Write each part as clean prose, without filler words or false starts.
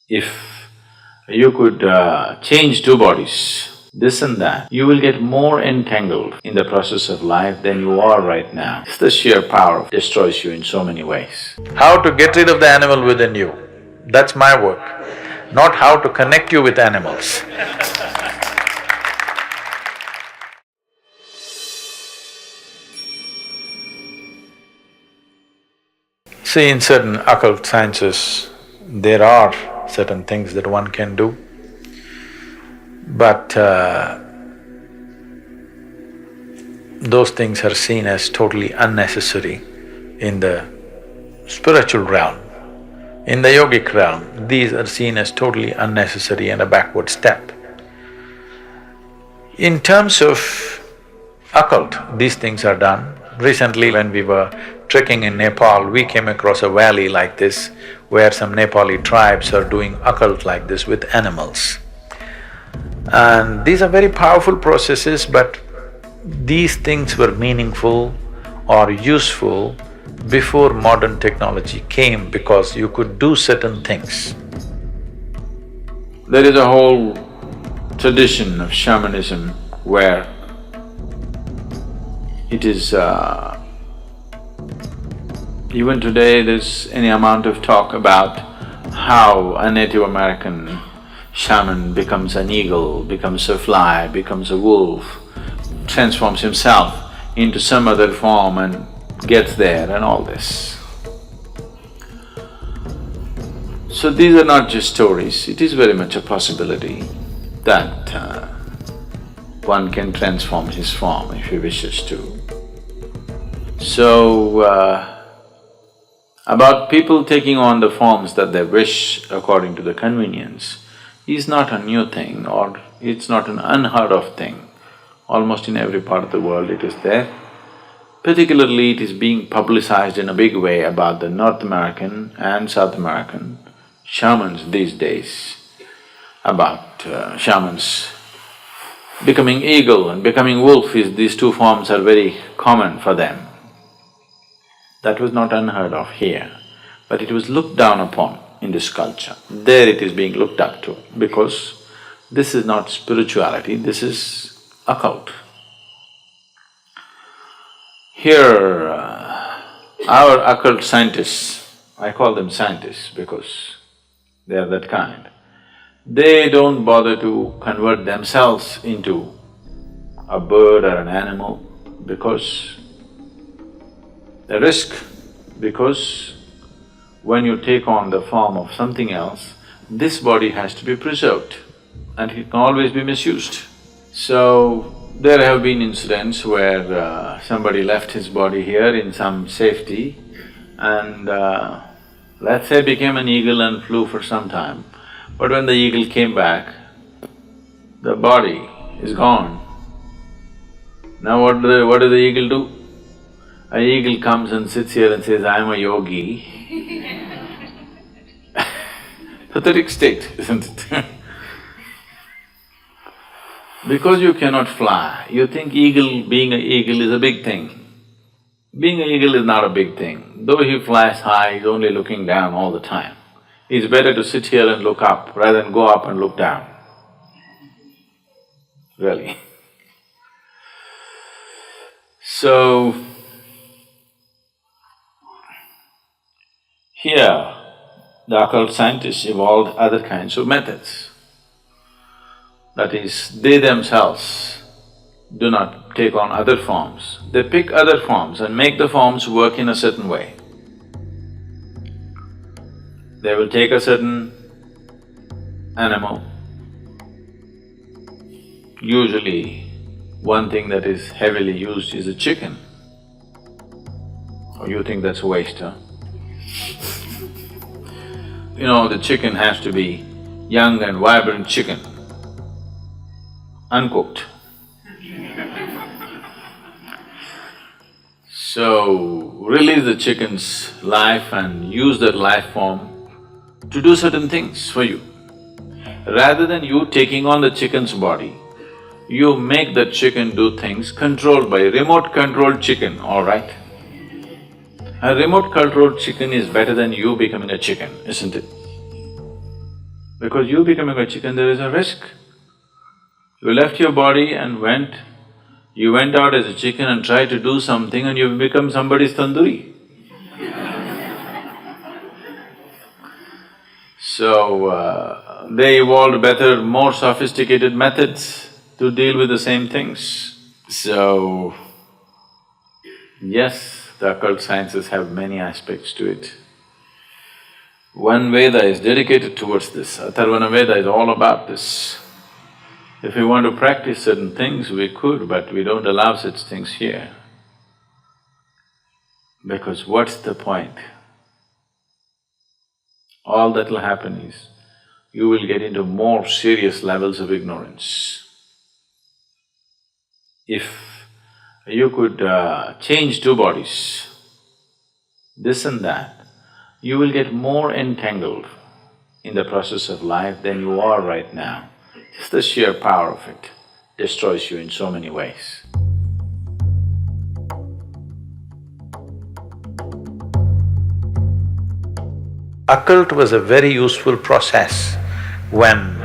If you could change two bodies, this and that, you will get more entangled in the process of life than you are right now. It's the sheer power destroys you in so many ways. How to get rid of the animal within you, that's my work, not how to connect you with animals. See, in certain occult sciences, there are certain things that one can do, but those things are seen as totally unnecessary in the spiritual realm. In the yogic realm, these are seen as totally unnecessary and a backward step. In terms of occult, these things are done. Recently, when we were trekking in Nepal, we came across a valley like this where some Nepali tribes are doing occult like this with animals. And these are very powerful processes, but these things were meaningful or useful before modern technology came because you could do certain things. There is a whole tradition of shamanism where it is… even today there's any amount of talk about how a Native American shaman becomes an eagle, becomes a fly, becomes a wolf, transforms himself into some other form and gets there and all this. So these are not just stories, it is very much a possibility that one can transform his form if he wishes to. So, about people taking on the forms that they wish according to the convenience is not a new thing or it's not an unheard of thing. Almost in every part of the world it is there. Particularly it is being publicized in a big way about the North American and South American shamans these days, about shamans becoming eagle and becoming wolf. These two forms are very common for them. That was not unheard of here, but it was looked down upon in this culture. There it is being looked up to because this is not spirituality, this is occult. Here, our occult scientists, I call them scientists because they are that kind, they don't bother to convert themselves into a bird or an animal because the risk, because when you take on the form of something else, this body has to be preserved and it can always be misused. So, there have been incidents where somebody left his body here in some safety and let's say became an eagle and flew for some time. But when the eagle came back, the body is gone. Now what does the eagle do? An eagle comes and sits here and says, I'm a yogi. Pathetic state, isn't it? Because you cannot fly, you think being an eagle is a big thing. Being an eagle is not a big thing. Though he flies high, he's only looking down all the time. It's better to sit here and look up rather than go up and look down. Really. So, here, the occult scientists evolved other kinds of methods. That is, they themselves do not take on other forms, they pick other forms and make the forms work in a certain way. They will take a certain animal. Usually, one thing that is heavily used is a chicken. Oh, you think that's a waste, huh? You know, the chicken has to be young and vibrant chicken, uncooked. So, release the chicken's life and use that life form to do certain things for you. Rather than you taking on the chicken's body, you make that chicken do things controlled by a remote-controlled chicken, all right? A remote-controlled chicken is better than you becoming a chicken, isn't it? Because you becoming a chicken, there is a risk. You left your body and you went out as a chicken and tried to do something and you've become somebody's tandoori. So, they evolved better, more sophisticated methods to deal with the same things. So, yes, the occult sciences have many aspects to it. One Veda is dedicated towards this, Atharvana Veda is all about this. If we want to practice certain things, we could, but we don't allow such things here. Because what's the point? All that'll happen is, you will get into more serious levels of ignorance. If you could change two bodies, this and that, you will get more entangled in the process of life than you are right now. Just the sheer power of it destroys you in so many ways. Occult was a very useful process when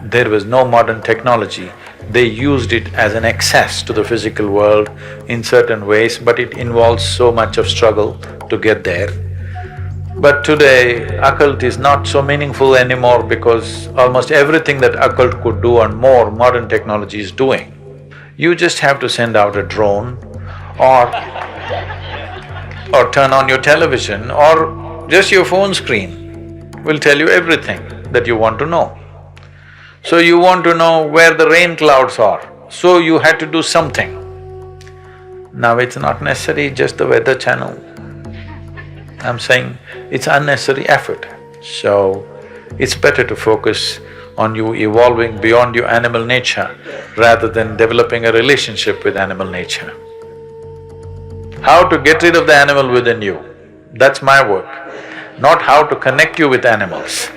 there was no modern technology. They used it as an access to the physical world in certain ways, but it involves so much of struggle to get there. But today, occult is not so meaningful anymore because almost everything that occult could do and more, modern technology is doing. You just have to send out a drone or turn on your television or just your phone screen will tell you everything that you want to know. So you want to know where the rain clouds are, so you had to do something. Now it's not necessary just the weather channel. I'm saying it's unnecessary effort. So, it's better to focus on you evolving beyond your animal nature rather than developing a relationship with animal nature. How to get rid of the animal within you, that's my work, not how to connect you with animals.